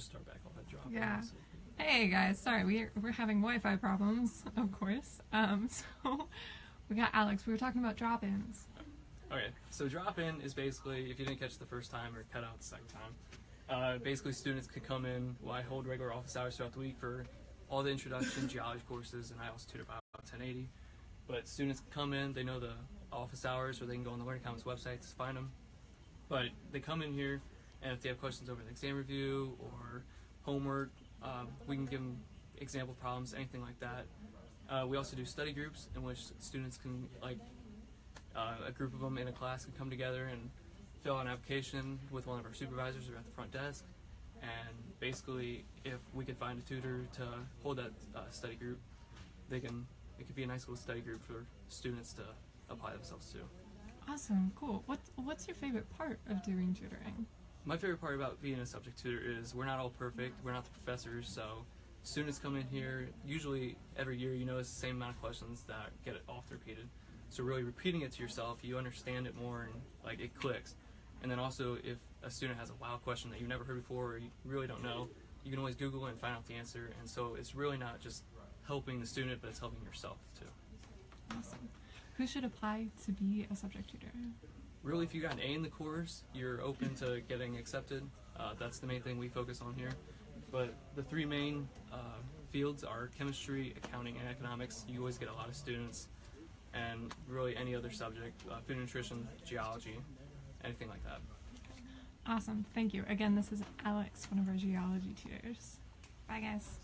just start back off at drop. Yeah. Hey guys, sorry, we're having Wi-Fi problems, of course. So we got Alex. We were talking about drop-ins. Okay, so drop-in is basically if you didn't catch the first time or cut out the second time. Basically, students could come in. Well, I hold regular office hours throughout the week for all the introduction geology courses, and I also tutor about 1080. But students can come in. They know the office hours, or they can go on the Learning Commons website to find them. But they come in here, and if they have questions over the exam review or homework, we can give them example problems, anything like that. We also do study groups in which students can, like, a group of them in a class can come together and fill out an application with one of our supervisors or at the front desk. And basically, if we could find a tutor to hold that study group, it could be a nice little study group for students to apply themselves to. Awesome, cool. What's your favorite part of doing tutoring? My favorite part about being a subject tutor is we're not all perfect. We're not the professors, so students come in here. Usually, every year, you notice the same amount of questions that get often repeated. So really repeating it to yourself, you understand it more and like it clicks. And then also, if a student has a wow question that you've never heard before or you really don't know, you can always Google it and find out the answer. And so it's really not just helping the student, but it's helping yourself too. Awesome. Who should apply to be a subject tutor? Really, if you got an A in the course, you're open to getting accepted. That's the main thing we focus on here. But the three main fields are chemistry, accounting, and economics. You always get a lot of students. And really any other subject, food and nutrition, geology, anything like that. Awesome, thank you. Again, this is Alex, one of our geology tutors. Bye guys.